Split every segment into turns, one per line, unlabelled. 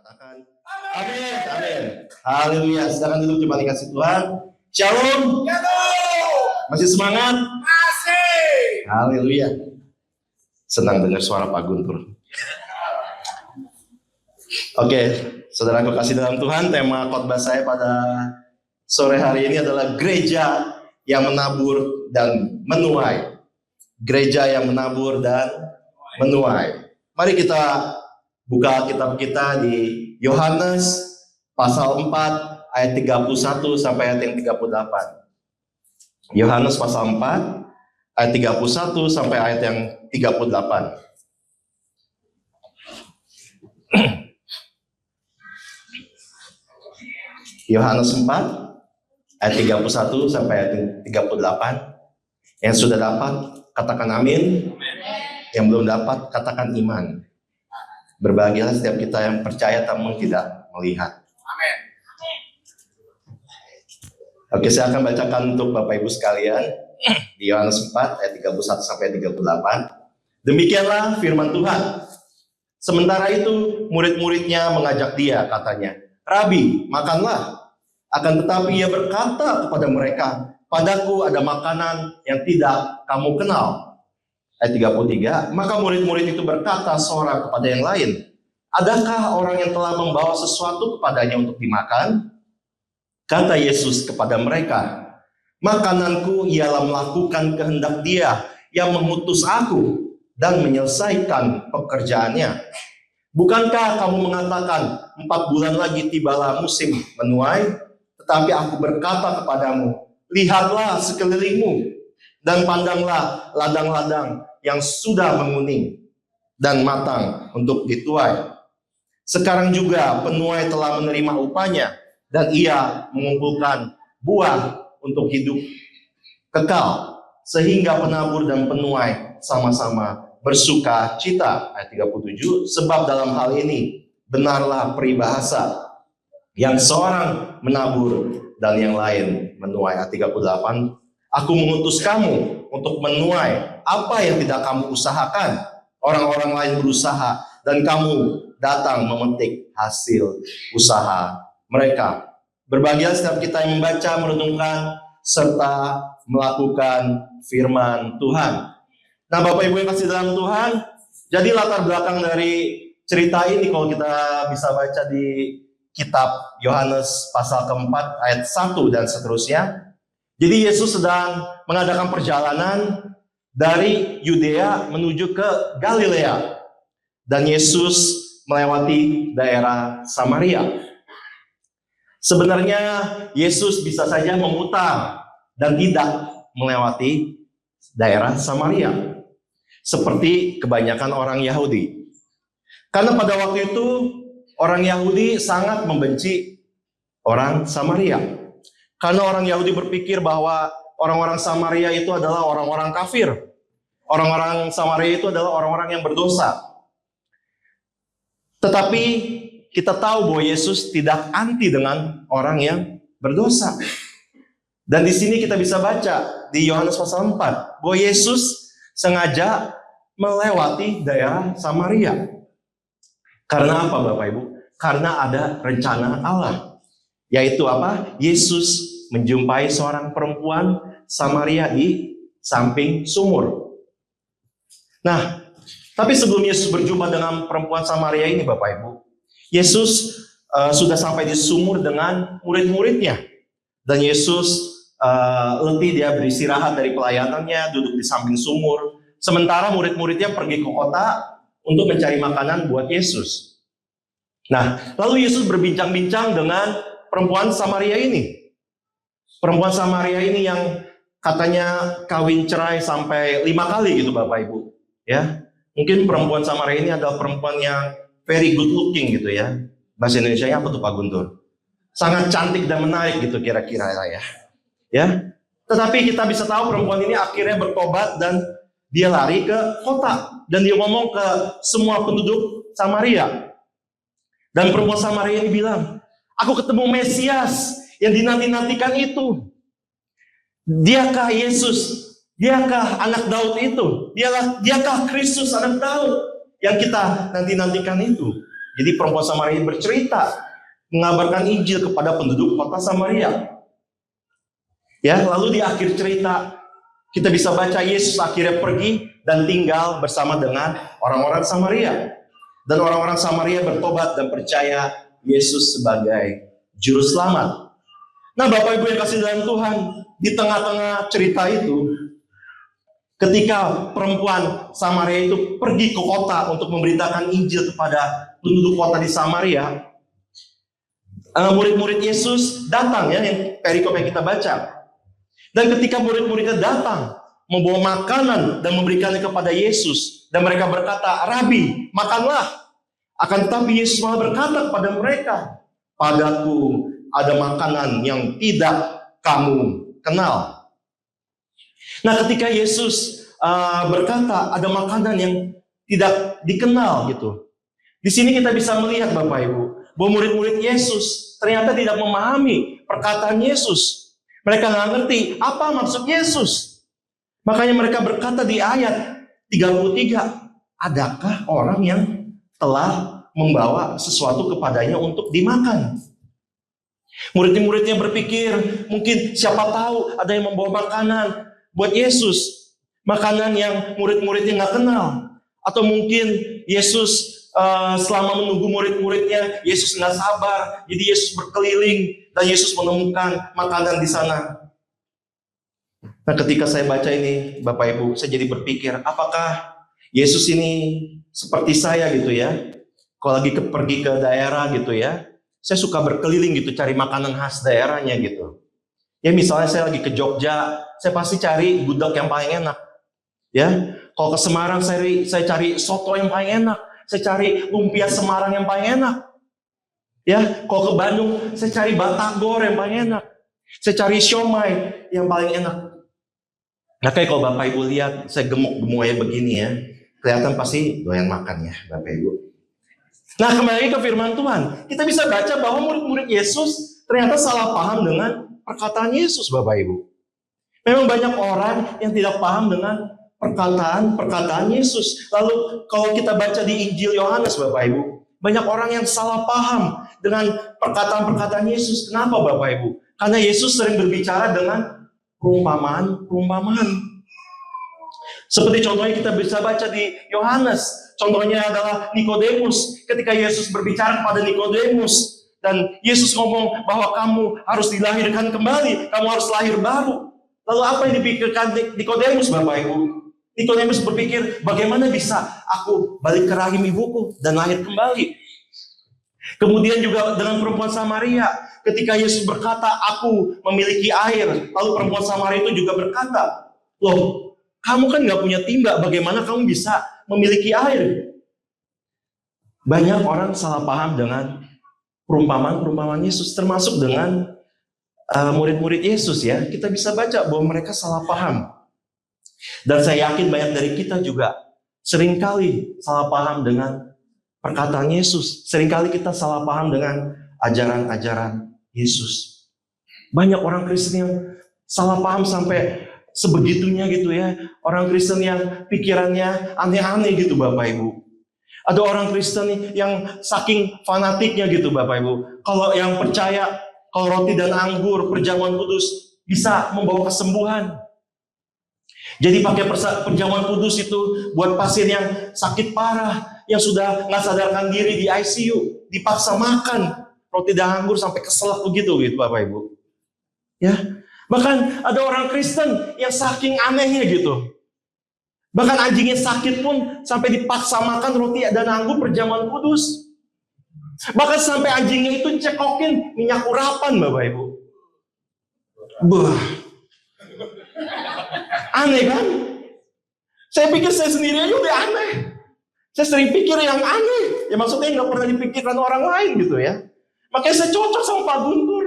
Katakan amin, amin. Haleluya. Silakan duduk di balik kasih Tuhan. Shalom. Masih semangat?
Masih.
Haleluya. Senang dengar suara Pak Guntur. Oke, saudaraku kasih dalam Tuhan, tema khotbah saya pada sore hari ini adalah gereja yang menabur dan menuai. Gereja yang menabur dan menuai. Mari kita buka kitab kita di Yohanes pasal 4 ayat 31 sampai ayat yang 38. Yohanes pasal 4 ayat 31 sampai ayat yang 38. Yohanes 4 ayat 31 sampai ayat 38. Yang sudah dapat katakan amin. Yang belum dapat katakan iman. Berbahagialah setiap kita yang percaya namun tidak melihat.
Amin.
Oke, saya akan bacakan untuk Bapak Ibu sekalian di Yohanes 4 ayat 31 sampai 38. Demikianlah firman Tuhan. Sementara itu murid-muridnya mengajak dia, katanya, "Rabi, makanlah." Akan tetapi ia berkata kepada mereka, "Padaku ada makanan yang tidak kamu kenal." Ayat 33, maka murid-murid itu berkata seorang kepada yang lain, "Adakah orang yang telah membawa sesuatu kepadanya untuk dimakan?" Kata Yesus kepada mereka, "Makananku ialah melakukan kehendak Dia yang mengutus aku dan menyelesaikan pekerjaannya. Bukankah kamu mengatakan 4 bulan lagi tibalah musim menuai? Tetapi aku berkata kepadamu, lihatlah sekelilingmu dan pandanglah ladang-ladang yang sudah menguning dan matang untuk dituai. Sekarang juga penuai telah menerima upahnya dan ia mengumpulkan buah untuk hidup kekal, sehingga penabur dan penuai sama-sama bersuka cita." Ayat 37, sebab dalam hal ini benarlah peribahasa, yang seorang menabur dan yang lain menuai. Ayat 38, aku mengutus kamu untuk menuai apa yang tidak kamu usahakan. Orang-orang lain berusaha dan kamu datang memetik hasil usaha mereka. Berbahagia setiap kita yang membaca, merenungkan, serta melakukan firman Tuhan. Nah, Bapak Ibu yang kasih dalam Tuhan, jadi latar belakang dari cerita ini kalau kita bisa baca di kitab Yohanes pasal keempat ayat 1 dan seterusnya. Jadi Yesus sedang mengadakan perjalanan dari Yudea menuju ke Galilea. Dan Yesus melewati daerah Samaria. Sebenarnya Yesus bisa saja memutar dan tidak melewati daerah Samaria. Seperti kebanyakan orang Yahudi. Karena pada waktu itu orang Yahudi sangat membenci orang Samaria. Karena orang Yahudi berpikir bahwa orang-orang Samaria itu adalah orang-orang kafir. Orang-orang Samaria itu adalah orang-orang yang berdosa. Tetapi kita tahu bahwa Yesus tidak anti dengan orang yang berdosa. Dan di sini kita bisa baca di Yohanes pasal 4 bahwa Yesus sengaja melewati daerah Samaria. Karena apa Bapak Ibu? Karena ada rencana Allah. Yaitu apa? Yesus menjumpai seorang perempuan Samaria di samping sumur. Nah, tapi sebelum Yesus berjumpa dengan perempuan Samaria ini Bapak Ibu, Yesus sudah sampai di sumur dengan murid-muridnya. Dan Yesus letih, dia beristirahat dari pelayanannya, duduk di samping sumur. Sementara murid-muridnya pergi ke kota untuk mencari makanan buat Yesus. Nah, lalu Yesus berbincang-bincang dengan perempuan Samaria ini. Perempuan Samaria ini yang katanya kawin cerai sampai 5 kali gitu Bapak Ibu. Ya, mungkin perempuan Samaria ini adalah perempuan yang very good looking gitu ya. Bahasa Indonesianya apa tuh Pak Guntur? Sangat cantik dan menarik gitu kira-kira ya. Ya, tetapi kita bisa tahu perempuan ini akhirnya bertobat dan dia lari ke kota. Dan dia ngomong ke semua penduduk Samaria. Dan perempuan Samaria ini bilang, aku ketemu Mesias yang dinanti-nantikan itu. Diakah Yesus? Diakah anak Daud itu? Diakah Kristus anak Daud yang kita nanti-nantikan itu? Jadi perempuan Samaria bercerita, mengabarkan Injil kepada penduduk kota Samaria. Ya, lalu di akhir cerita kita bisa baca Yesus akhirnya pergi dan tinggal bersama dengan orang-orang Samaria. Dan orang-orang Samaria bertobat dan percaya Yesus sebagai juru selamat. Nah, Bapak Ibu yang kasih dalam Tuhan, di tengah-tengah cerita itu, ketika perempuan Samaria itu pergi ke kota untuk memberitakan Injil kepada penduduk kota di Samaria, murid-murid Yesus datang, ya, yang perikop yang kita baca. Dan ketika murid-muridnya datang, membawa makanan dan memberikannya kepada Yesus, dan mereka berkata, "Rabi, makanlah." Akan tetapi Yesus malah berkata kepada mereka, "Padaku ada makanan yang tidak kamu kenal." Nah, ketika Yesus berkata ada makanan yang tidak dikenal gitu, di sini kita bisa melihat, Bapak Ibu, bahwa murid-murid Yesus ternyata tidak memahami perkataan Yesus. Mereka nggak ngerti apa maksud Yesus. Makanya mereka berkata di ayat 33, "Adakah orang yang telah membawa sesuatu kepadanya untuk dimakan?" Murid-muridnya berpikir, mungkin siapa tahu ada yang membawa makanan buat Yesus. Makanan yang murid-muridnya nggak kenal. Atau mungkin Yesus selama menunggu murid-muridnya, Yesus nggak sabar. Jadi Yesus berkeliling dan Yesus menemukan makanan di sana. Nah, ketika saya baca ini, Bapak Ibu, saya jadi berpikir, apakah Yesus ini seperti saya gitu ya? Kalau lagi pergi ke daerah gitu ya, saya suka berkeliling gitu, cari makanan khas daerahnya gitu. Ya, misalnya saya lagi ke Jogja, saya pasti cari gudeg yang paling enak. Ya, kalau ke Semarang saya cari soto yang paling enak. Saya cari lumpia Semarang yang paling enak. Ya, kalau ke Bandung saya cari batagor yang paling enak. Saya cari siomay yang paling enak. Nah, kayak kalau Bapak Ibu lihat saya gemuk-gemuk aja begini ya, kelihatan pasti doyan makan ya, Bapak Ibu. Nah, kembali ke firman Tuhan, kita bisa baca bahwa murid-murid Yesus ternyata salah paham dengan perkataan Yesus, Bapak Ibu. Memang banyak orang yang tidak paham dengan perkataan Yesus. Lalu kalau kita baca di Injil Yohanes, Bapak Ibu, banyak orang yang salah paham dengan perkataan Yesus. Kenapa, Bapak Ibu? Karena Yesus sering berbicara dengan perumpamaan. Seperti contohnya kita bisa baca di Yohanes. Contohnya adalah Nikodemus. Ketika Yesus berbicara kepada Nikodemus, dan Yesus ngomong bahwa kamu harus dilahirkan kembali, kamu harus lahir baru. Lalu apa yang dipikirkan Nikodemus, Bapak Ibu? Nikodemus berpikir, bagaimana bisa aku balik ke rahim ibuku dan lahir kembali? Kemudian juga dengan perempuan Samaria, ketika Yesus berkata, "Aku memiliki air," lalu perempuan Samaria itu juga berkata, "Loh, kamu kan nggak punya timba, bagaimana kamu bisa memiliki air?" Banyak orang salah paham dengan perumpamaan Yesus, termasuk dengan murid-murid Yesus ya. Kita bisa baca bahwa mereka salah paham. Dan saya yakin banyak dari kita juga seringkali salah paham dengan perkataan Yesus. Seringkali kita salah paham dengan ajaran-ajaran Yesus. Banyak orang Kristen yang salah paham sampai sebegitunya gitu ya. Orang Kristen yang pikirannya aneh-aneh gitu, Bapak Ibu. Ada orang Kristen yang saking fanatiknya gitu, Bapak Ibu. Kalau yang percaya kalau roti dan anggur perjamuan kudus bisa membawa kesembuhan. Jadi pakai perjamuan kudus itu buat pasien yang sakit parah, yang sudah nggak sadarkan diri di ICU, dipaksa makan roti dan anggur sampai keselak begitu gitu, Bapak Ibu. Ya, bahkan ada orang Kristen yang saking anehnya gitu. Bahkan anjingnya sakit pun sampai dipaksa makan roti dan anggur perjamuan kudus. Bahkan sampai anjingnya itu cekokin minyak urapan, Bapak Ibu. Bah. Aneh kan? Saya pikir saya sendiri aja udah aneh. Saya sering pikir yang aneh. Ya maksudnya nggak pernah dipikirkan orang lain gitu ya. Makanya saya cocok sama Pak Guntur.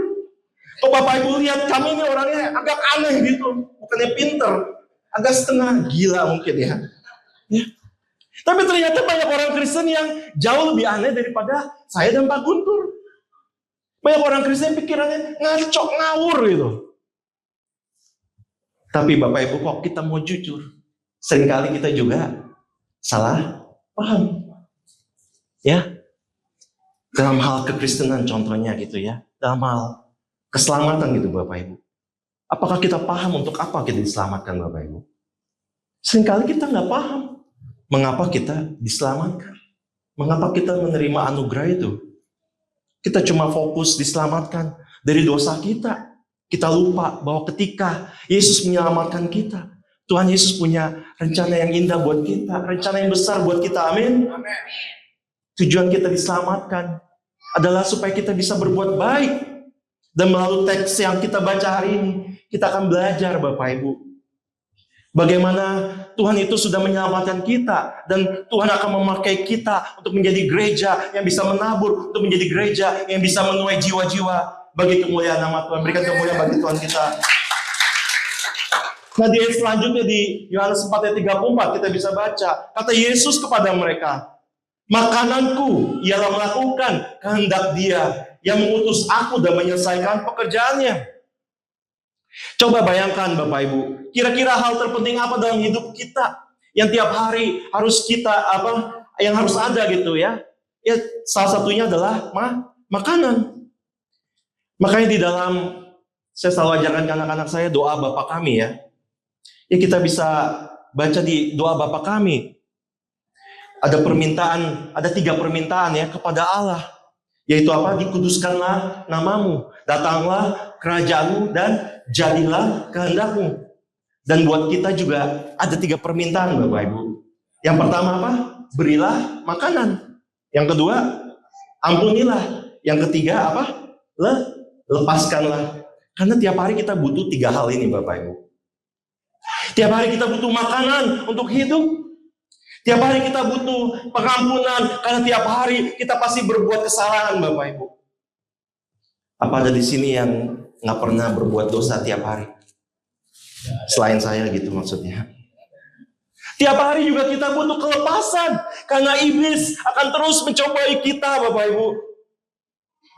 Kalau Bapak Ibu lihat kami ini orangnya agak aneh gitu. Bukannya pinter. Agak setengah gila mungkin ya. Tapi ternyata banyak orang Kristen yang jauh lebih aneh daripada saya dan Pak Guntur. Banyak orang Kristen pikirannya ngacok ngawur gitu. Tapi Bapak Ibu, kok kita mau jujur, seringkali kita juga salah paham. Ya. Dalam hal kekristenan contohnya gitu ya. Dalam hal keselamatan gitu Bapak Ibu. Apakah kita paham untuk apa kita diselamatkan Bapak Ibu? Seringkali kita nggak paham mengapa kita diselamatkan. Mengapa kita menerima anugerah itu. Kita cuma fokus diselamatkan dari dosa kita. Kita lupa bahwa ketika Yesus menyelamatkan kita, Tuhan Yesus punya rencana yang indah buat kita. Rencana yang besar buat kita, amin. Tujuan kita diselamatkan adalah supaya kita bisa berbuat baik. Dan melalui teks yang kita baca hari ini, kita akan belajar Bapak Ibu. Bagaimana Tuhan itu sudah menyelamatkan kita. Dan Tuhan akan memakai kita untuk menjadi gereja yang bisa menabur. Untuk menjadi gereja yang bisa menuai jiwa-jiwa. Bagi kemuliaan nama Tuhan. Berikan kemuliaan bagi Tuhan kita. Nah di ayat selanjutnya di Yohanes 4 ayat 34 kita bisa baca. Kata Yesus kepada mereka, makananku ialah melakukan kehendak Dia yang mengutus aku dan menyelesaikan pekerjaannya. Coba bayangkan Bapak Ibu, kira-kira hal terpenting apa dalam hidup kita yang tiap hari harus kita yang harus ada gitu ya? Ya salah satunya adalah makanan. Makanya di dalam saya selalu ajarkan ke anak-anak saya doa Bapa kami ya. Ya kita bisa baca di doa Bapa kami. Ada permintaan, ada 3 permintaan ya kepada Allah. Yaitu apa? Dikuduskanlah namamu, datanglah kerajaanmu, dan jadilah kehendakmu. Dan buat kita juga ada 3 permintaan Bapak Ibu. Yang pertama apa? Berilah makanan. Yang kedua, ampunilah. Yang ketiga apa? Lepaskanlah. Karena tiap hari kita butuh 3 hal ini Bapak Ibu. Tiap hari kita butuh makanan untuk hidup. Tiap hari kita butuh pengampunan, karena tiap hari kita pasti berbuat kesalahan Bapak Ibu. Apa ada di sini yang nggak pernah berbuat dosa tiap hari? Selain saya gitu maksudnya. Tiap hari juga kita butuh kelepasan, karena iblis akan terus mencobai kita Bapak Ibu.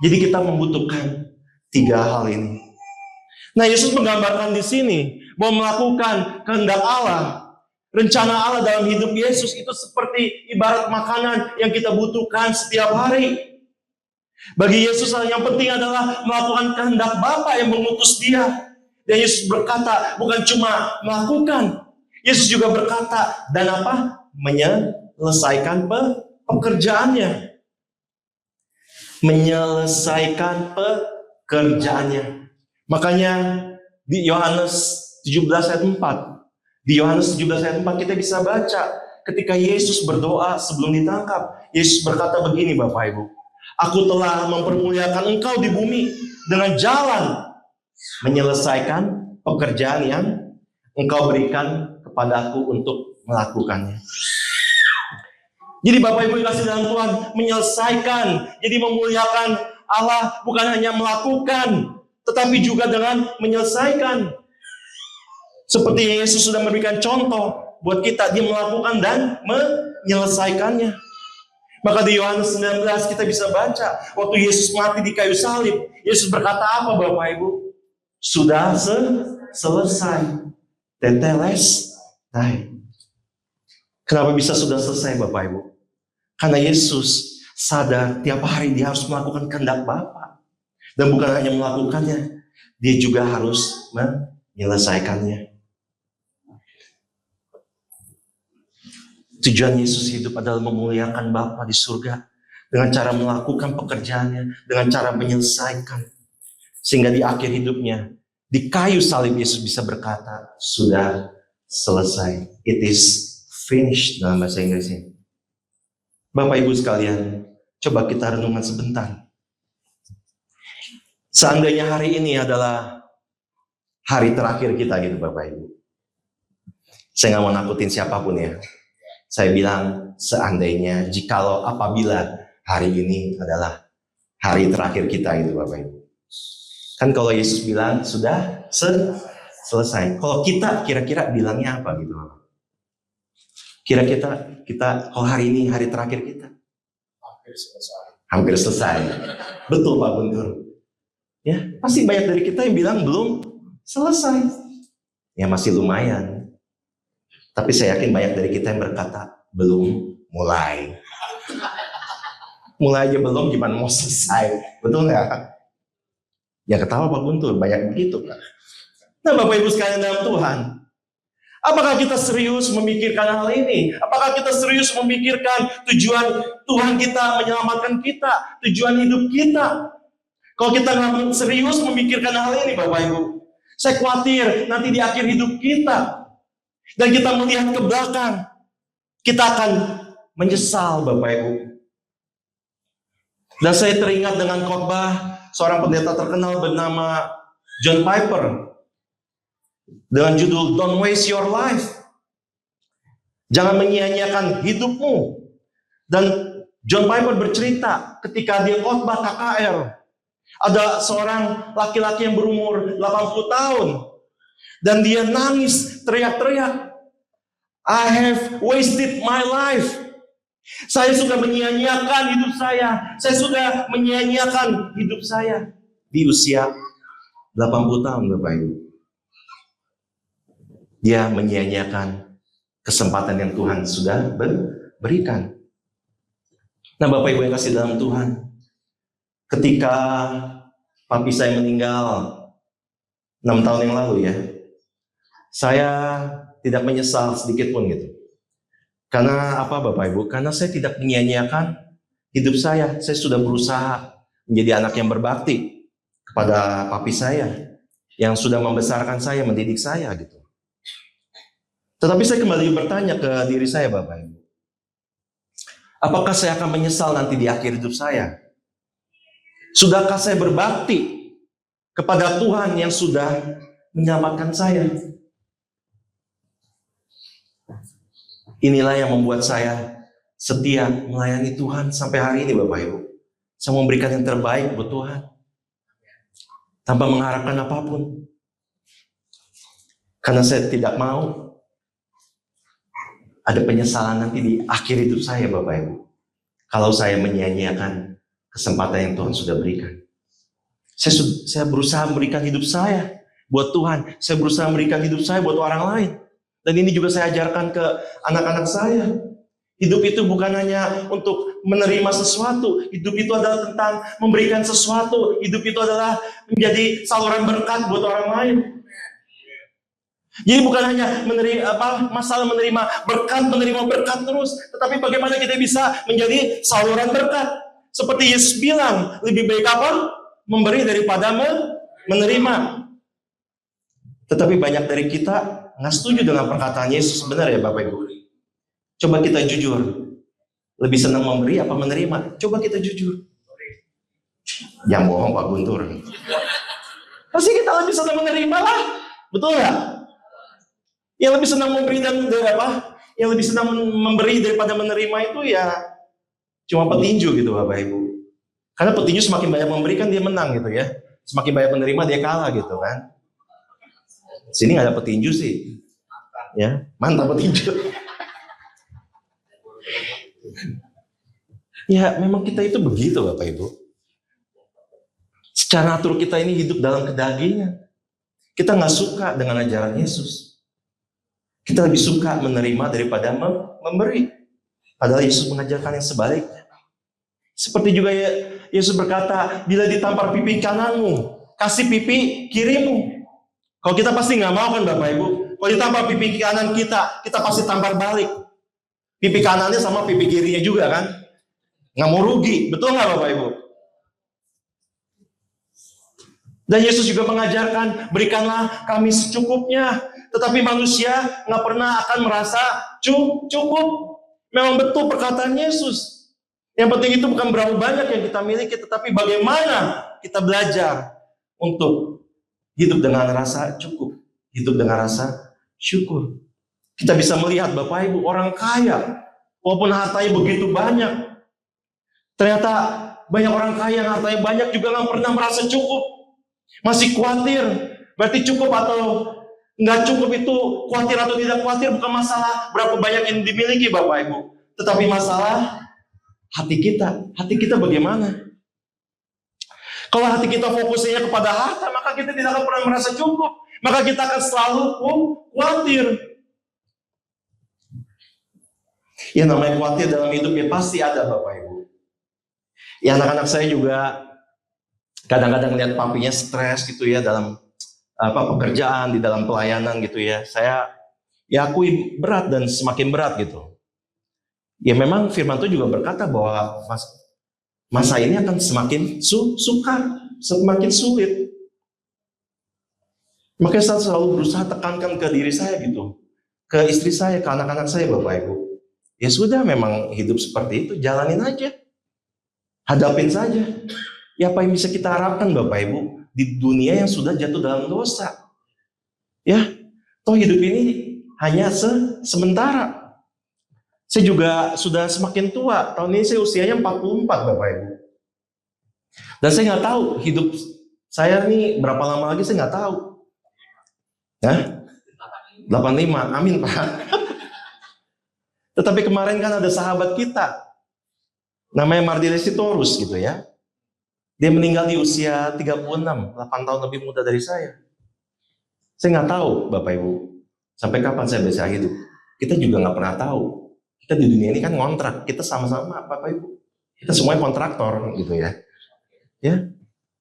Jadi kita membutuhkan 3 hal ini. Nah Yesus menggambarkan di sini bahwa melakukan kehendak Allah, rencana Allah dalam hidup Yesus itu seperti ibarat makanan yang kita butuhkan setiap hari. Bagi Yesus yang penting adalah melakukan kehendak Bapa yang mengutus Dia. Dan Yesus berkata bukan cuma melakukan, Yesus juga berkata dan apa? Menyelesaikan pekerjaannya. Menyelesaikan pekerjaannya. Makanya di Yohanes 17 ayat 4, di Yohanes 17 ayat 4 kita bisa baca ketika Yesus berdoa sebelum ditangkap. Yesus berkata begini Bapak Ibu, aku telah mempermuliakan engkau di bumi dengan jalan menyelesaikan pekerjaan yang engkau berikan kepadaku untuk melakukannya. Jadi Bapak Ibu yang kasih dalam Tuhan, menyelesaikan, jadi memuliakan Allah bukan hanya melakukan, tetapi juga dengan menyelesaikan. Seperti yang Yesus sudah memberikan contoh buat kita, Dia melakukan dan menyelesaikannya. Maka di Yohanes 19 kita bisa baca, waktu Yesus mati di kayu salib, Yesus berkata apa Bapak Ibu? Sudah selesai. Tetelestai. Kenapa bisa sudah selesai Bapak Ibu? Karena Yesus sadar tiap hari Dia harus melakukan kehendak Bapa. Dan bukan hanya melakukannya, Dia juga harus menyelesaikannya. Tujuan Yesus hidup adalah memuliakan Bapa di surga dengan cara melakukan pekerjaannya, dengan cara menyelesaikan. Sehingga di akhir hidupnya, di kayu salib Yesus bisa berkata, sudah selesai. It is finished dalam bahasa Inggrisnya. Bapak Ibu sekalian, coba kita renungan sebentar. Seandainya hari ini adalah hari terakhir kita gitu Bapak Ibu. Saya nggak mau nakutin siapapun ya. Saya bilang seandainya, jikalau apabila hari ini adalah hari terakhir kita gitu Bapak Ibu. Kan kalau Yesus bilang sudah selesai. Kalau kita kira-kira bilangnya apa gitu Bapak? Kira-kira kita kalau hari ini hari terakhir kita? Hampir selesai. Betul Pak Guntur. Ya, pasti banyak dari kita yang bilang belum selesai. Ya masih lumayan. Tapi saya yakin banyak dari kita yang berkata belum mulai. Mulai aja belum, gimana mau selesai? Betul nggak? Ya ketawa Pak Guntur, banyak begitu kan. Nah Bapak Ibu sekalian dalam Tuhan, apakah kita serius memikirkan hal ini? Apakah kita serius memikirkan tujuan Tuhan kita menyelamatkan kita, tujuan hidup kita? Kalau kita nggak serius memikirkan hal ini Bapak Ibu, saya khawatir nanti di akhir hidup kita, dan kita melihat ke belakang, kita akan menyesal Bapak Ibu. Dan saya teringat dengan khotbah seorang pendeta terkenal bernama John Piper dengan judul Don't Waste Your Life. Jangan menyia-nyiakan hidupmu. Dan John Piper bercerita ketika dia khotbah KKR, ada seorang laki-laki yang berumur 80 tahun dan dia nangis teriak-teriak, I have wasted my life. Saya sudah menyia-nyiakan hidup saya. Saya sudah menyia-nyiakan hidup saya di usia 80 tahun Bapak Ibu. Dia menyia-nyiakan kesempatan yang Tuhan sudah berikan. Nah Bapak Ibu yang kasih dalam Tuhan, ketika papi saya meninggal 6 tahun yang lalu ya, saya tidak menyesal sedikit pun gitu. Karena apa Bapak Ibu? Karena saya tidak menyia-nyiakan hidup saya. Saya sudah berusaha menjadi anak yang berbakti kepada papi saya yang sudah membesarkan saya, mendidik saya gitu. Tetapi saya kembali bertanya ke diri saya Bapak Ibu, apakah saya akan menyesal nanti di akhir hidup saya? Sudahkah saya berbakti kepada Tuhan yang sudah menyelamatkan saya? Inilah yang membuat saya setia melayani Tuhan sampai hari ini Bapak Ibu. Saya memberikan yang terbaik buat Tuhan tanpa mengharapkan apapun. Karena saya tidak mau ada penyesalan nanti di akhir hidup saya Bapak Ibu, kalau saya menyia-nyiakan kesempatan yang Tuhan sudah berikan. Saya berusaha memberikan hidup saya buat Tuhan. Saya berusaha memberikan hidup saya buat orang lain. Dan ini juga saya ajarkan ke anak-anak saya. Hidup itu bukan hanya untuk menerima sesuatu. Hidup itu adalah tentang memberikan sesuatu. Hidup itu adalah menjadi saluran berkat buat orang lain. Jadi bukan hanya masalah menerima berkat terus, tetapi bagaimana kita bisa menjadi saluran berkat. Seperti Yesus bilang, lebih baik apa? Memberi daripada menerima. Tetapi banyak dari kita nggak setuju dengan perkataan Yesus, benar ya Bapak Ibu? Coba kita jujur, lebih senang memberi apa menerima? Coba kita jujur. Jangan bohong Pak Guntur. Pasti kita lebih senang menerima lah, betul nggak? Yang lebih senang memberi yang lebih senang memberi daripada menerima itu ya cuma petinju gitu Bapak Ibu. Karena petinju semakin banyak memberikan dia menang gitu ya. Semakin banyak menerima dia kalah gitu kan. Sini nggak ada petinju sih, ya mantap petinju. Ya memang kita itu begitu Bapak Ibu. Secara natur kita ini hidup dalam kedagingan. Kita nggak suka dengan ajaran Yesus. Kita lebih suka menerima daripada memberi. Padahal Yesus mengajarkan yang sebaliknya. Seperti juga Yesus berkata, bila ditampar pipi kananmu, kasih pipi kirimu. Kalau kita pasti nggak mau kan Bapak Ibu. Kalau ditampar pipi kanan kita pasti tampar balik. Pipi kanannya sama pipi kirinya juga kan. Nggak mau rugi, betul nggak Bapak Ibu? Dan Yesus juga mengajarkan, berikanlah kami secukupnya. Tetapi manusia nggak pernah akan merasa cukup. Memang betul perkataan Yesus. Yang penting itu bukan berapa banyak yang kita miliki, tetapi bagaimana kita belajar untuk hidup dengan rasa cukup, hidup dengan rasa syukur. Kita bisa melihat Bapak Ibu, orang kaya, walaupun hartanya begitu banyak, ternyata banyak orang kaya yang hartanya banyak juga nggak pernah merasa cukup. Masih khawatir. Berarti cukup atau nggak cukup itu, khawatir atau tidak khawatir bukan masalah berapa banyak yang dimiliki Bapak Ibu, tetapi masalah hati kita. Hati kita bagaimana? Kalau hati kita fokusnya kepada harta, maka kita tidak akan pernah merasa cukup. Maka kita akan selalu khawatir. Yang namanya khawatir dalam hidup ya pasti ada Bapak Ibu. Ya anak-anak saya juga kadang-kadang lihat papinya stres gitu ya dalam pekerjaan, di dalam pelayanan gitu ya. Saya ya akui berat dan semakin berat gitu. Ya memang firman Tuhan juga berkata bahwa masa ini akan semakin sukar, semakin sulit. Makanya saya selalu berusaha tekankan ke diri saya gitu, ke istri saya, ke anak-anak saya, Bapak Ibu. Ya sudah, memang hidup seperti itu, jalanin aja. Hadapin saja. Ya apa yang bisa kita harapkan Bapak Ibu di dunia yang sudah jatuh dalam dosa? Ya, toh hidup ini hanya sementara. Saya juga sudah semakin tua. Tahun ini saya usianya 44 Bapak Ibu. Dan saya nggak tahu hidup saya nih berapa lama lagi, saya nggak tahu. Hah? 85, amin Pak. Tetapi kemarin kan ada sahabat kita, namanya Mardiles Sitorus gitu ya. Dia meninggal di usia 36, 8 tahun lebih muda dari saya. Saya nggak tahu Bapak Ibu, sampai kapan saya bisa hidup. Kita juga nggak pernah tahu. Kita di dunia ini kan ngontrak, kita sama-sama Bapak Ibu. Kita semuanya kontraktor gitu ya. Ya,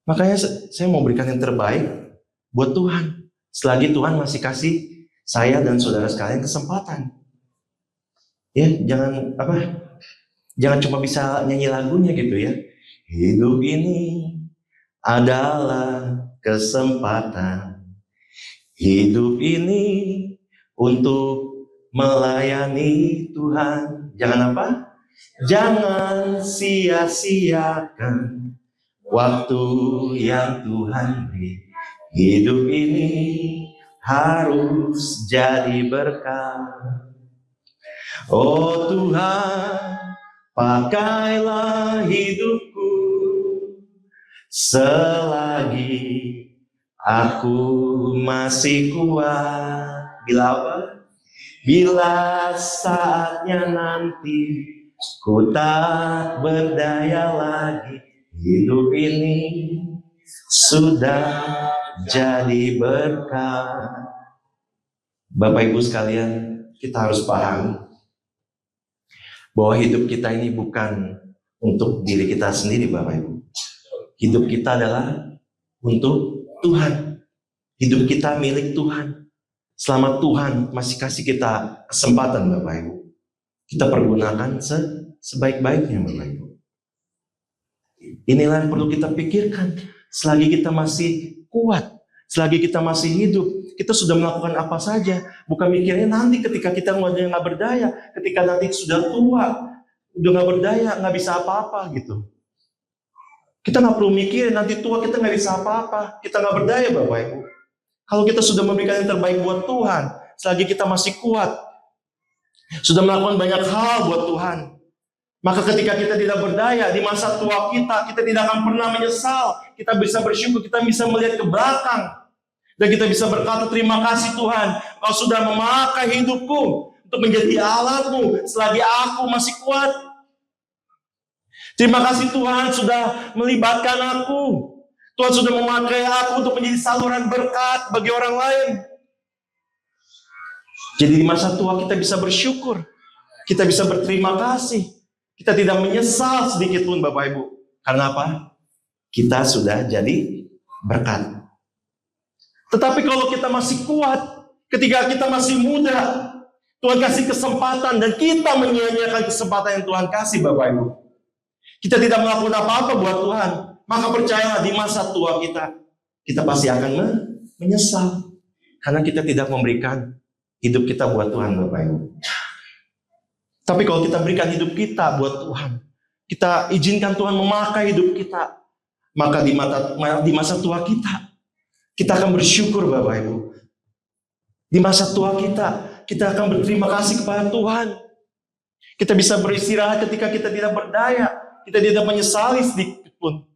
makanya saya mau berikan yang terbaik buat Tuhan. Selagi Tuhan masih kasih saya dan saudara sekalian kesempatan. Ya, jangan cuma bisa nyanyi lagunya gitu ya. Hidup ini adalah kesempatan. Hidup ini untuk melayani Tuhan. Jangan apa? Jangan sia-siakan waktu yang Tuhan beri. Hidup ini harus jadi berkah. Oh Tuhan, pakailah hidupku selagi aku masih kuat. Bila apa? Bila saatnya nanti ku tak berdaya lagi, hidup ini sudah jadi berkah. Bapak Ibu sekalian, kita harus paham bahwa hidup kita ini bukan untuk diri kita sendiri Bapak Ibu. Hidup kita adalah untuk Tuhan. Hidup kita milik Tuhan. Selama Tuhan masih kasih kita kesempatan Bapak Ibu, kita pergunakan sebaik-baiknya Bapak Ibu. Inilah yang perlu kita pikirkan. Selagi kita masih kuat, selagi kita masih hidup, kita sudah melakukan apa saja. Bukan mikirnya nanti ketika kita nggak berdaya, ketika nanti sudah tua, udah nggak berdaya, nggak bisa apa-apa gitu. Kita nggak perlu mikirin nanti tua kita nggak bisa apa-apa, kita nggak berdaya Bapak Ibu. Kalau kita sudah memberikan yang terbaik buat Tuhan, selagi kita masih kuat, sudah melakukan banyak hal buat Tuhan, maka ketika kita tidak berdaya di masa tua kita tidak akan pernah menyesal. Kita bisa bersyukur, kita bisa melihat ke belakang, dan kita bisa berkata, terima kasih Tuhan, Kau sudah memakai hidupku untuk menjadi alatmu selagi aku masih kuat. Terima kasih Tuhan sudah melibatkan aku. Tuhan sudah memakai aku untuk menjadi saluran berkat bagi orang lain. Jadi di masa tua kita bisa bersyukur, kita bisa berterima kasih. Kita tidak menyesal sedikit pun Bapak Ibu. Karena apa? Kita sudah jadi berkat. Tetapi kalau kita masih kuat, ketika kita masih muda, Tuhan kasih kesempatan dan kita menyia-nyiakan kesempatan yang Tuhan kasih Bapak Ibu. Kita tidak melakukan apa-apa buat Tuhan. Maka percayalah di masa tua kita pasti akan menyesal. Karena kita tidak memberikan hidup kita buat Tuhan Bapak Ibu. Tapi kalau kita berikan hidup kita buat Tuhan, kita izinkan Tuhan memakai hidup kita, maka di masa tua kita akan bersyukur Bapak Ibu. Di masa tua kita akan berterima kasih kepada Tuhan. Kita bisa beristirahat ketika kita tidak berdaya, kita tidak menyesali sedikit pun.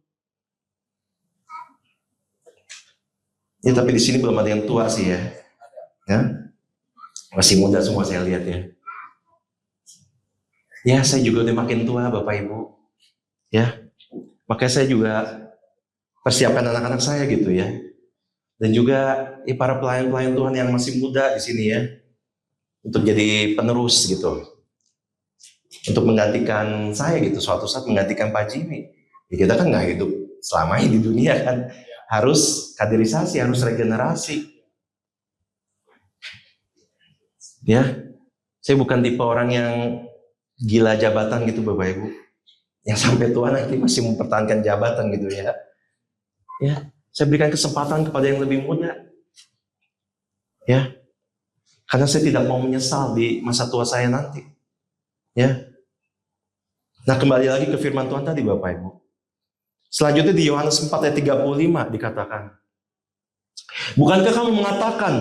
Ya tapi di sini belum ada yang tua sih ya. Masih muda semua saya lihat ya. Ya, saya juga udah makin tua Bapak Ibu. Ya, makanya saya juga persiapkan anak-anak saya gitu ya. Dan juga para pelayan-pelayan Tuhan yang masih muda di sini ya. Untuk jadi penerus gitu. Untuk menggantikan saya gitu, suatu saat menggantikan Pak Jimmy. Ya, kita kan nggak hidup selamanya di dunia kan. Harus kaderisasi, harus regenerasi. Ya, saya bukan tipe orang yang gila jabatan gitu Bapak Ibu. Yang sampai tua nanti masih mempertahankan jabatan gitu ya. Ya, saya berikan kesempatan kepada yang lebih muda. Ya, karena saya tidak mau menyesal di masa tua saya nanti. Ya. Nah, kembali lagi ke firman Tuhan tadi Bapak Ibu. Selanjutnya di Yohanes 4 ayat 35 dikatakan, bukankah kamu mengatakan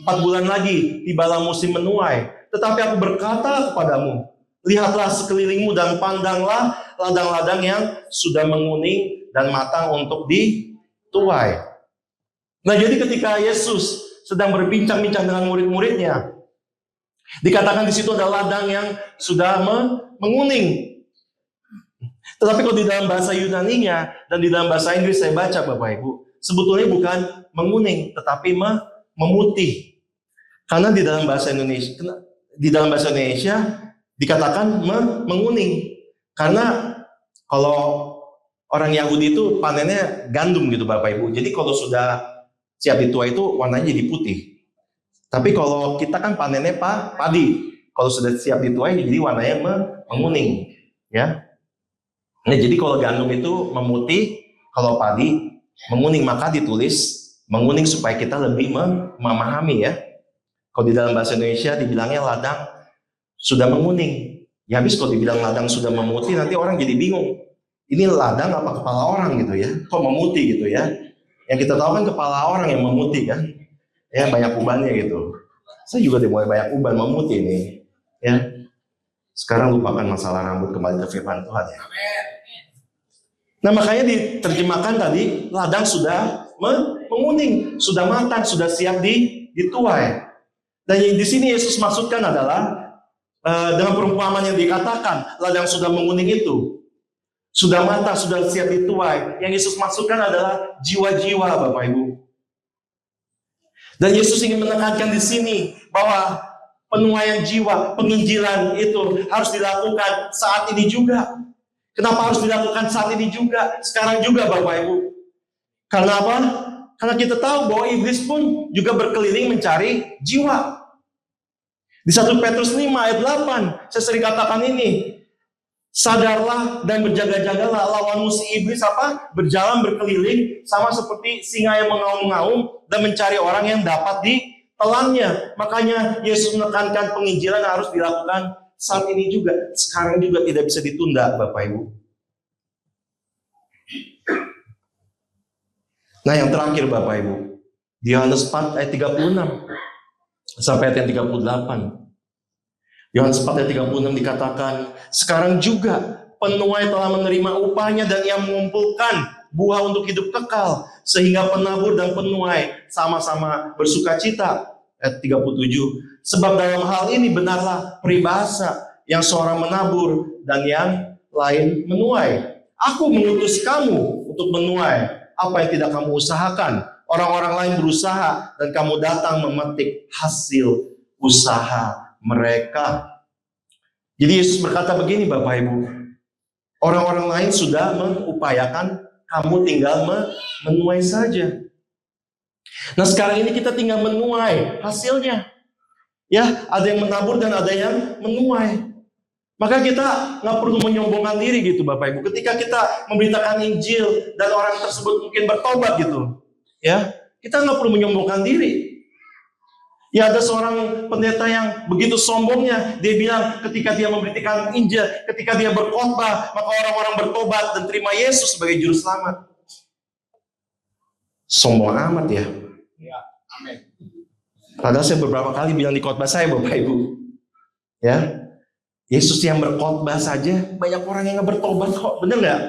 4 bulan lagi tibalah musim menuai, tetapi aku berkata kepadamu, lihatlah sekelilingmu dan pandanglah ladang-ladang yang sudah menguning dan matang untuk dituai. Nah, jadi ketika Yesus sedang berbincang-bincang dengan murid-muridnya, dikatakan di situ ada ladang yang sudah menguning. Tetapi kalau di dalam bahasa Yunaninya dan di dalam bahasa Inggris saya baca Bapak Ibu, sebetulnya bukan menguning tetapi memutih. Karena di dalam bahasa Indonesia dikatakan menguning. Karena kalau orang Yahudi itu panennya gandum gitu Bapak Ibu. Jadi kalau sudah siap dituai itu warnanya jadi putih. Tapi kalau kita kan panennya padi. Kalau sudah siap dituai jadi warnanya menguning, ya. Nah, jadi kalau gandum itu memutih, kalau padi menguning, maka ditulis menguning supaya kita lebih memahami ya. Kalau di dalam bahasa Indonesia dibilangnya ladang sudah menguning. Ya habis kalau dibilang ladang sudah memutih nanti orang jadi bingung. Ini ladang apa kepala orang gitu ya? Kok memutih gitu ya? Yang kita tahu kan kepala orang yang memutih kan? Ya banyak ubannya gitu. Saya juga mulai banyak uban memutih nih. Ya. Sekarang lupakan masalah rambut, kembali ke firman Tuhan ya. Nah makanya diterjemahkan tadi ladang sudah menguning, sudah matang, sudah siap dituai. Dan yang di sini Yesus maksudkan adalah dengan perumpamaan yang dikatakan ladang sudah menguning itu sudah matang, sudah siap dituai. Yang Yesus maksudkan adalah jiwa-jiwa Bapak Ibu. Dan Yesus ingin menekankan di sini bahwa penuaian jiwa, penginjilan itu harus dilakukan saat ini juga. Kenapa harus dilakukan saat ini juga? Sekarang juga Bapak Ibu. Karena apa? Karena kita tahu bahwa iblis pun juga berkeliling mencari jiwa. Di 1 Petrus 5 ayat 8, saya sering katakan ini. Sadarlah dan berjaga-jagalah, lawanmu si iblis apa? Berjalan berkeliling sama seperti singa yang mengaum-ngaum dan mencari orang yang dapat ditelannya. Makanya Yesus menekankan penginjilan harus dilakukan saat ini juga, sekarang juga, tidak bisa ditunda Bapak Ibu. Nah yang terakhir Bapak Ibu, di Yohanes 4 ayat 36 sampai ayat 38. Yohanes 4 ayat 36 dikatakan, sekarang juga penuai telah menerima upahnya dan ia mengumpulkan buah untuk hidup kekal, sehingga penabur dan penuai sama-sama bersuka cita. Ayat 37. Sebab dalam hal ini benarlah peribahasa, yang seorang menabur dan yang lain menuai. Aku mengutus kamu untuk menuai apa yang tidak kamu usahakan. Orang-orang lain berusaha dan kamu datang memetik hasil usaha mereka. Jadi Yesus berkata begini Bapak Ibu, orang-orang lain sudah mengupayakan, kamu tinggal menuai saja. Nah sekarang ini kita tinggal menuai hasilnya. Ya, ada yang menabur dan ada yang menuai. Maka kita nggak perlu menyombongkan diri gitu Bapak Ibu. Ketika kita memberitakan Injil dan orang tersebut mungkin bertobat gitu, ya kita nggak perlu menyombongkan diri. Ya ada seorang pendeta yang begitu sombongnya, dia bilang ketika dia memberitakan Injil, ketika dia berkhotbah, maka orang-orang bertobat dan terima Yesus sebagai juru selamat. Sombong amat ya. Ya, amin. Padahal saya beberapa kali bilang di khotbah saya Bapak Ibu, ya Yesus yang berkhotbah saja banyak orang yang nggak bertobat kok, bener nggak?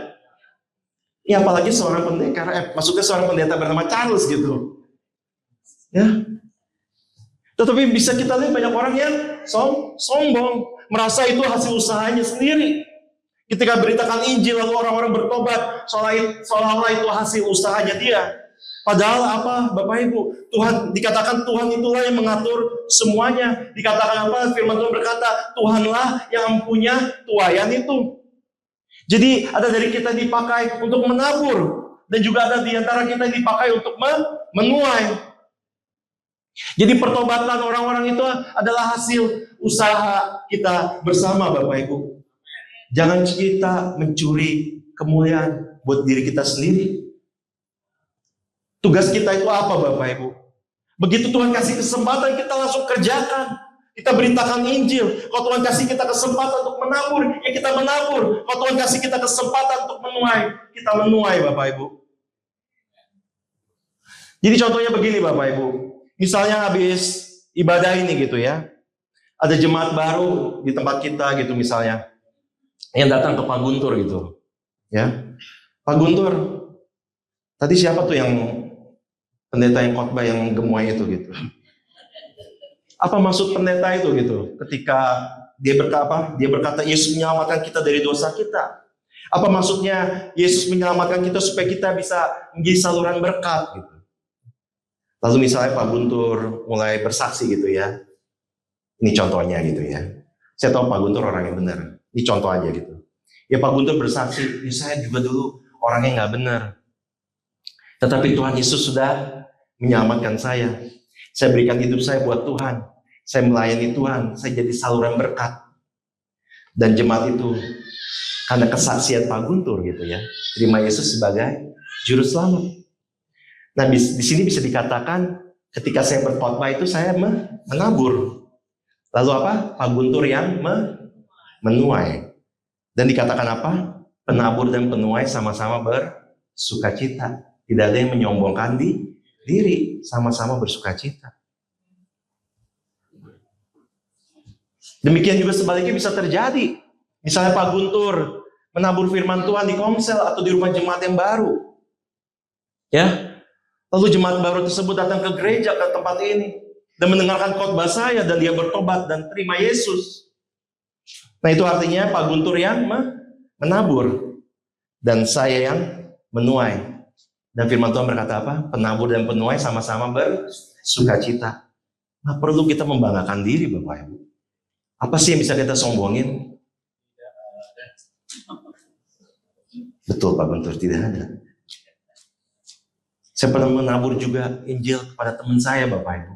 Ya apalagi seorang pendeta, maksudnya seorang pendeta bernama Charles gitu, ya. Tetapi bisa kita lihat banyak orang yang sombong, merasa itu hasil usahanya sendiri. Ketika beritakan Injil lalu orang-orang bertobat, seolah-olah itu hasil usahanya dia. Padahal apa Bapak Ibu? Tuhan, dikatakan Tuhan itulah yang mengatur semuanya. Dikatakan apa? Firman Tuhan berkata, Tuhanlah yang mempunyai tuaian itu. Jadi ada dari kita yang dipakai untuk menabur, dan juga ada di antara kita yang dipakai untuk menuai. Jadi pertobatan orang-orang itu adalah hasil usaha kita bersama, Bapak Ibu. Jangan kita mencuri kemuliaan buat diri kita sendiri. Tugas kita itu apa, Bapak Ibu? Begitu Tuhan kasih kesempatan, kita langsung kerjakan. Kita beritakan Injil. Kalau Tuhan kasih kita kesempatan untuk menabur, ya kita menabur. Kalau Tuhan kasih kita kesempatan untuk menuai, kita menuai, Bapak Ibu. Jadi contohnya begini, Bapak Ibu. Misalnya habis ibadah ini gitu ya. Ada jemaat baru di tempat kita gitu misalnya. Yang datang ke Pak Guntur gitu. Ya. Pak Guntur, tadi siapa tuh yang pendeta yang khotbah yang gemuai itu gitu? Apa maksud pendeta itu gitu? Ketika dia berkata, Yesus menyelamatkan kita dari dosa kita. Apa maksudnya Yesus menyelamatkan kita supaya kita bisa menjadi saluran berkat gitu? Lalu misalnya Pak Guntur mulai bersaksi gitu ya. Ini contohnya gitu ya. Saya tahu Pak Guntur orang yang benar. Ini contoh aja gitu. Ya Pak Guntur bersaksi, ya saya juga dulu orang yang nggak benar. Tetapi Tuhan Yesus sudah menyelamatkan saya. Saya berikan hidup saya buat Tuhan. Saya melayani Tuhan. Saya jadi saluran berkat. Dan jemaat itu karena kesaksian Pak Guntur gitu ya, terima Yesus sebagai juru selamat. Nah di sini bisa dikatakan ketika saya berkhotbah itu saya menabur. Lalu apa? Pak Guntur yang menuai. Dan dikatakan apa? Penabur dan penuai sama-sama bersukacita. Tidak ada yang menyombongkan diri, sama-sama bersukacita. Demikian juga sebaliknya bisa terjadi. Misalnya Pak Guntur menabur firman Tuhan di Komsel atau di rumah jemaat yang baru. Ya. Lalu jemaat baru tersebut datang ke gereja, ke tempat ini, dan mendengarkan khotbah saya, dan dia bertobat dan terima Yesus. Nah itu artinya Pak Guntur yang menabur, dan saya yang menuai. Dan firman Tuhan berkata apa? Penabur dan penuai sama-sama bersukacita. Nah perlu kita membanggakan diri Bapak Ibu. Apa sih yang bisa kita sombongin? Betul Pak Guntur, tidak ada. Saya pernah menabur juga Injil kepada teman saya Bapak Ibu.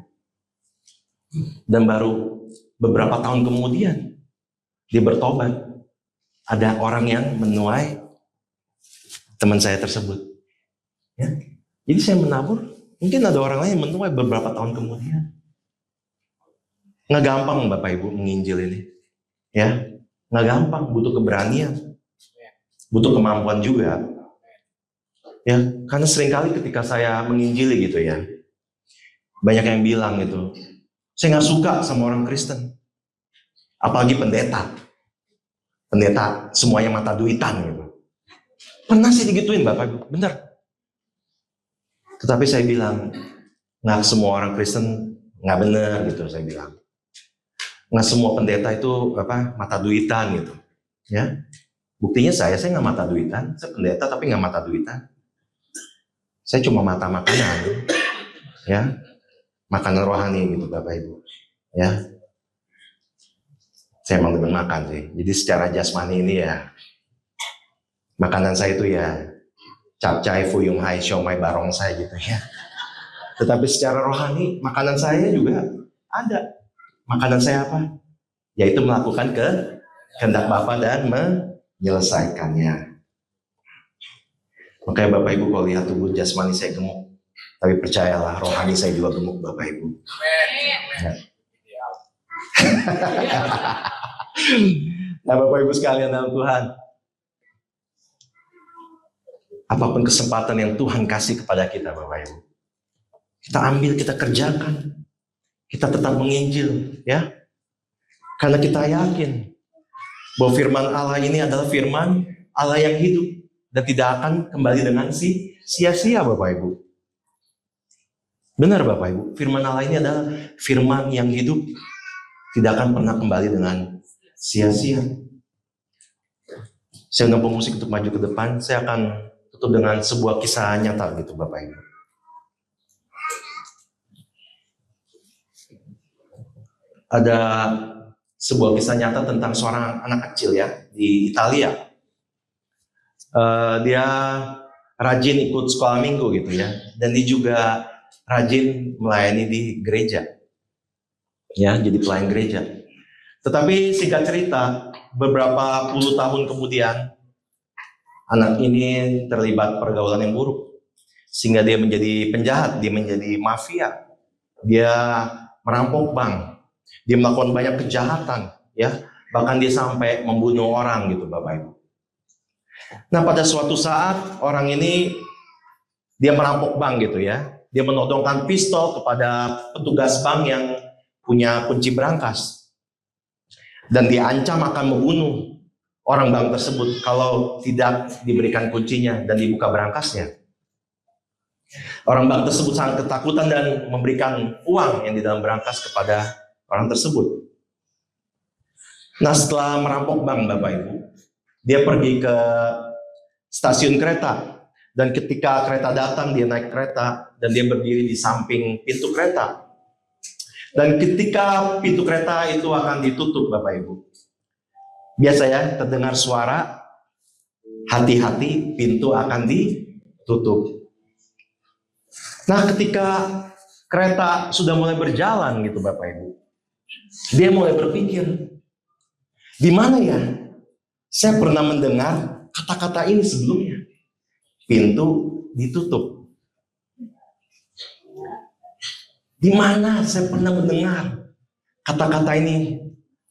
Dan baru beberapa tahun kemudian dia bertobat. Ada orang yang menuai teman saya tersebut. Ya. Jadi saya menabur, mungkin ada orang lain yang menuai beberapa tahun kemudian. Nggak gampang Bapak Ibu menginjil ini. Ya, nggak gampang, butuh keberanian. Butuh kemampuan juga. Ya, karena seringkali ketika saya menginjili gitu ya, banyak yang bilang gitu, saya nggak suka sama orang Kristen, apalagi pendeta semuanya mata duitan gitu. Pernah sih digituin Bapak Ibu, bener. Tetapi saya bilang, nggak semua orang Kristen nggak bener gitu, saya bilang. Nggak semua pendeta itu mata duitan gitu, ya. Buktinya saya nggak mata duitan, saya pendeta tapi nggak mata duitan. Saya cuma mata makanan, ya, makanan rohani gitu Bapak Ibu, ya. Saya emang demen makan sih. Jadi secara jasmani ini ya, makanan saya itu ya capcay, fuyung hai, siomay, barongsai gitu ya. Tetapi secara rohani makanan saya juga ada. Makanan saya apa? Yaitu melakukan kehendak Bapa dan menyelesaikannya. Makanya Bapak Ibu kalau lihat tubuh jasmani saya gemuk, tapi percayalah rohani saya juga gemuk Bapak Ibu. Ya. Nah Bapak Ibu sekalian dalam Tuhan, apapun kesempatan yang Tuhan kasih kepada kita Bapak Ibu, kita ambil, kita kerjakan, kita tetap menginjil, ya, karena kita yakin bahwa firman Allah ini adalah firman Allah yang hidup dan tidak akan kembali dengan sia-sia Bapak Ibu. Benar Bapak Ibu, firman Allah ini adalah firman yang hidup, tidak akan pernah kembali dengan sia-sia. Saya undang pemusik untuk maju ke depan. Saya akan tutup dengan sebuah kisah nyata gitu Bapak Ibu. Ada sebuah kisah nyata tentang seorang anak kecil ya di Italia. Dia rajin ikut sekolah minggu gitu ya, dan dia juga rajin melayani di gereja, ya, jadi pelayan gereja. Tetapi singkat cerita, beberapa puluh tahun kemudian, anak ini terlibat pergaulan yang buruk, sehingga dia menjadi penjahat, dia menjadi mafia, dia merampok bank, dia melakukan banyak kejahatan, ya, bahkan dia sampai membunuh orang gitu, Bapak Ibu. Nah, pada suatu saat orang ini dia merampok bank gitu ya, dia menodongkan pistol kepada petugas bank yang punya kunci brankas, dan diancam akan membunuh orang bank tersebut kalau tidak diberikan kuncinya dan dibuka brankasnya. Orang bank tersebut sangat ketakutan dan memberikan uang yang di dalam brankas kepada orang tersebut. Nah, setelah merampok bank, Bapak Ibu, dia pergi ke stasiun kereta, dan ketika kereta datang, dia naik kereta dan dia berdiri di samping pintu kereta. Dan ketika pintu kereta itu akan ditutup, Bapak Ibu, biasa ya, terdengar suara, hati-hati, pintu akan ditutup. Nah, ketika kereta sudah mulai berjalan gitu, Bapak Ibu, dia mulai berpikir, di mana ya saya pernah mendengar kata-kata ini sebelumnya? Pintu ditutup. Di mana saya pernah mendengar kata-kata ini?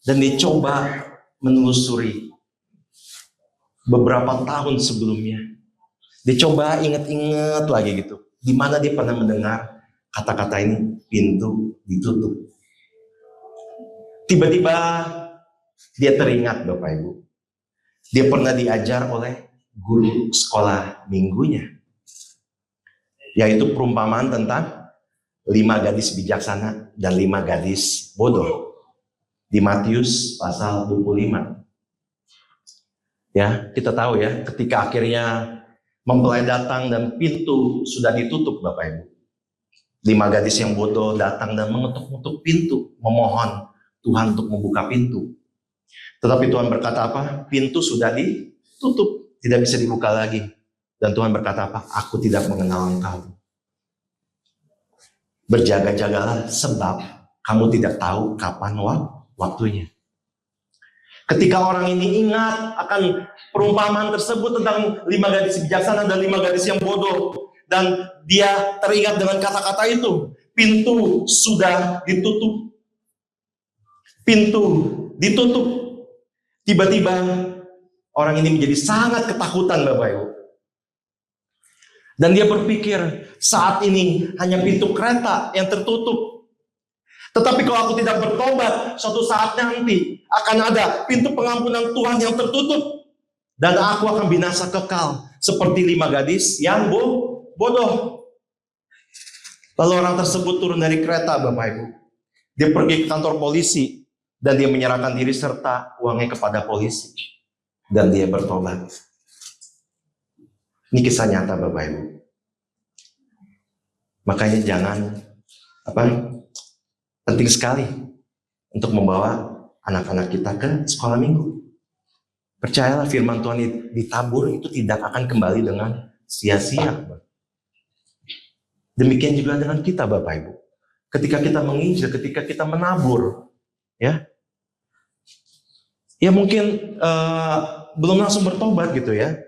Dan dicoba menelusuri beberapa tahun sebelumnya. Dicoba ingat-ingat lagi gitu. Di mana dia pernah mendengar kata-kata ini? Pintu ditutup. Tiba-tiba dia teringat, Bapak Ibu. Dia pernah diajar oleh guru sekolah minggunya, yaitu perumpamaan tentang 5 gadis bijaksana dan 5 gadis bodoh di Matius pasal 25. Ya, kita tahu ya, ketika akhirnya mempelai datang dan pintu sudah ditutup, Bapak Ibu, 5 gadis yang bodoh datang dan mengetuk-ngetuk pintu, memohon Tuhan untuk membuka pintu. Tetapi Tuhan berkata apa? Pintu sudah ditutup, tidak bisa dibuka lagi. Dan Tuhan berkata apa? Aku tidak mengenal engkau. Berjaga-jagalah sebab kamu tidak tahu kapan waktunya. Ketika orang ini ingat akan perumpamaan tersebut tentang 5 gadis bijaksana dan 5 gadis yang bodoh, dan dia teringat dengan kata-kata itu, pintu sudah ditutup. Pintu ditutup. Tiba-tiba orang ini menjadi sangat ketakutan, Bapak Ibu. Dan dia berpikir, saat ini hanya pintu kereta yang tertutup. Tetapi kalau aku tidak bertobat, suatu saat nanti akan ada pintu pengampunan Tuhan yang tertutup. Dan aku akan binasa kekal. Seperti 5 gadis yang bodoh. Lalu orang tersebut turun dari kereta, Bapak Ibu. Dia pergi ke kantor polisi. Dan dia menyerahkan diri serta uangnya kepada polisi. Dan dia bertobat. Ini kisah nyata, Bapak Ibu. Makanya jangan, penting sekali untuk membawa anak-anak kita ke sekolah minggu. Percayalah, firman Tuhan ditabur itu tidak akan kembali dengan sia-sia. Demikian juga dengan kita, Bapak Ibu. Ketika kita menginjil, ketika kita menabur, ya mungkin belum langsung bertobat gitu ya.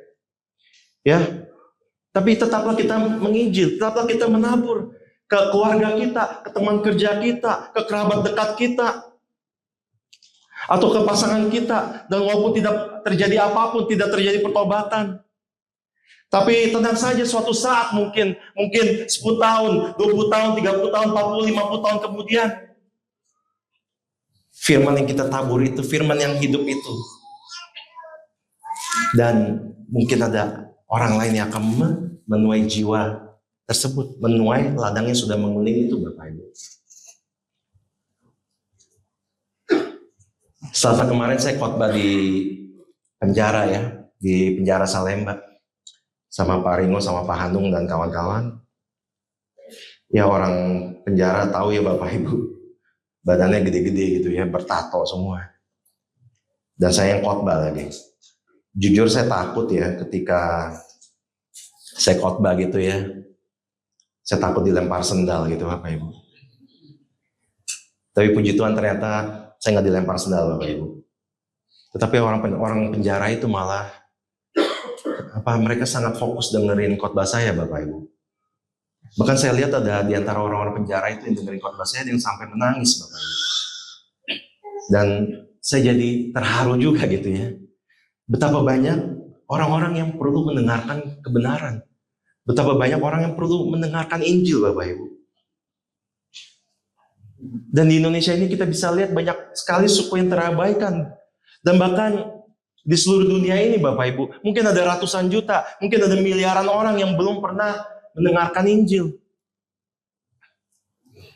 Tapi tetaplah kita menginjil, tetaplah kita menabur ke keluarga kita, ke teman kerja kita, ke kerabat dekat kita, atau ke pasangan kita. Dan walaupun tidak terjadi apapun, tidak terjadi pertobatan, tapi tenang saja, suatu saat mungkin 10 tahun, 20 tahun, 30 tahun, 40, 50 tahun kemudian, firman yang kita tabur itu, firman yang hidup itu. Dan mungkin ada orang lain yang akan menuai jiwa tersebut, menuai ladang yang sudah menguning itu, Bapak Ibu. Selasa kemarin saya khotbah di penjara ya, di penjara Salemba. Sama Pak Ringo, sama Pak Hanung dan kawan-kawan. Ya, orang penjara tahu ya Bapak Ibu, badannya gede-gede gitu ya, bertato semua. Dan saya yang khotbah lagi. Jujur saya takut ya ketika saya khotbah gitu ya. Saya takut dilempar sendal gitu Bapak Ibu. Tapi puji Tuhan ternyata saya nggak dilempar sendal Bapak Ibu. Tetapi orang penjara itu malah mereka sangat fokus dengerin khotbah saya Bapak Ibu. Bahkan saya lihat ada di antara orang-orang penjara itu yang dengerin khotbah saya yang sampai menangis Bapak Ibu. Dan saya jadi terharu juga gitu ya. Betapa banyak orang-orang yang perlu mendengarkan kebenaran. Betapa banyak orang yang perlu mendengarkan Injil Bapak Ibu. Dan di Indonesia ini kita bisa lihat banyak sekali suku yang terabaikan. Dan bahkan di seluruh dunia ini Bapak Ibu, mungkin ada ratusan juta, mungkin ada miliaran orang yang belum pernah mendengarkan Injil.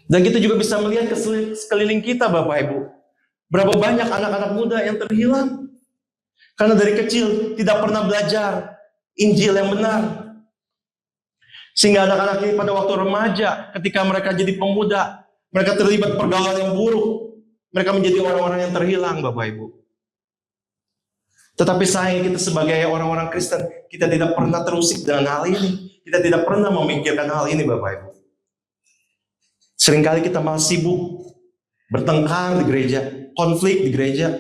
Dan kita juga bisa melihat ke sekeliling kita Bapak Ibu. Berapa banyak anak-anak muda yang terhilang. Karena dari kecil tidak pernah belajar Injil yang benar. Sehingga anak-anak ini pada waktu remaja, ketika mereka jadi pemuda, mereka terlibat pergaulan yang buruk. Mereka menjadi orang-orang yang terhilang Bapak Ibu. Tetapi sayang kita sebagai orang-orang Kristen, kita tidak pernah terusik dengan hal ini. Kita tidak pernah memikirkan hal ini Bapak Ibu. Seringkali kita malah sibuk bertengkar di gereja, konflik di gereja,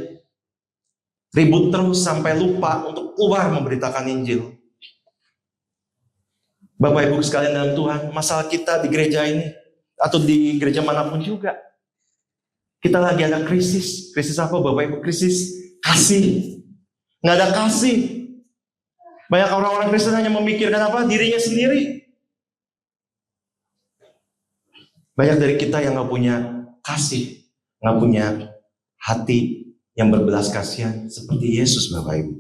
ribut terus sampai lupa untuk keluar memberitakan Injil. Bapak Ibu sekalian dalam Tuhan, masalah kita di gereja ini, atau di gereja manapun juga, kita lagi ada krisis. Krisis apa Bapak Ibu? Krisis kasih. Nggak ada kasih. Banyak orang-orang Kristen hanya memikirkan apa? Dirinya sendiri. Banyak dari kita yang nggak punya kasih, nggak punya hati yang berbelas kasihan seperti Yesus Bapak Ibu.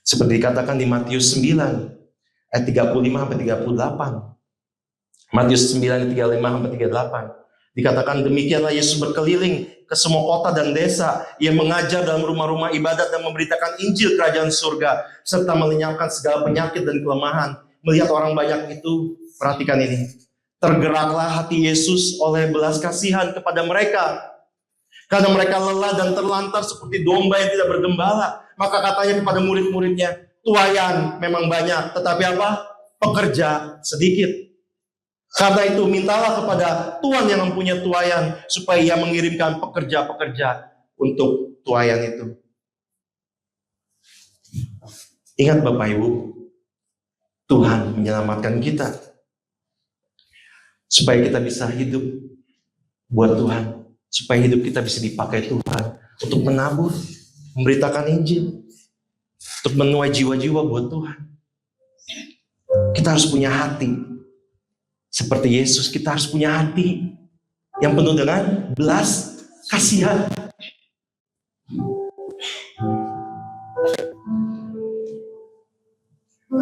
Seperti dikatakan di Matius 9 ayat 35-38. Matius 9 ayat 35-38. Dikatakan demikianlah Yesus berkeliling ke semua kota dan desa. Ia mengajar dalam rumah-rumah ibadat dan memberitakan Injil kerajaan surga serta melenyapkan segala penyakit dan kelemahan. Melihat orang banyak itu, perhatikan ini. Tergeraklah hati Yesus oleh belas kasihan kepada mereka. Karena mereka lelah dan terlantar seperti domba yang tidak bergembala. Maka katanya kepada murid-muridnya, tuaian memang banyak, tetapi apa? Pekerja sedikit. Karena itu mintalah kepada Tuhan yang mempunyai tuaian, supaya ia mengirimkan pekerja-pekerja untuk tuaian itu. Ingat Bapak Ibu, Tuhan menyelamatkan kita. Supaya kita bisa hidup buat Tuhan. Supaya hidup kita bisa dipakai Tuhan untuk menabur, memberitakan Injil, untuk menuai jiwa-jiwa buat Tuhan. Kita harus punya hati seperti Yesus. Kita harus punya hati yang penuh dengan belas kasihan.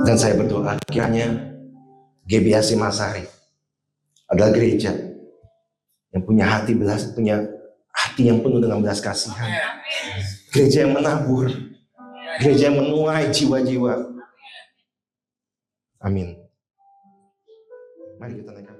Dan saya berdoa kiranya GBI Masari adalah gereja yang punya hati yang penuh dengan belas kasihan. Gereja yang menabur, gereja yang menuai jiwa-jiwa. Amin. Mari kita naikkan.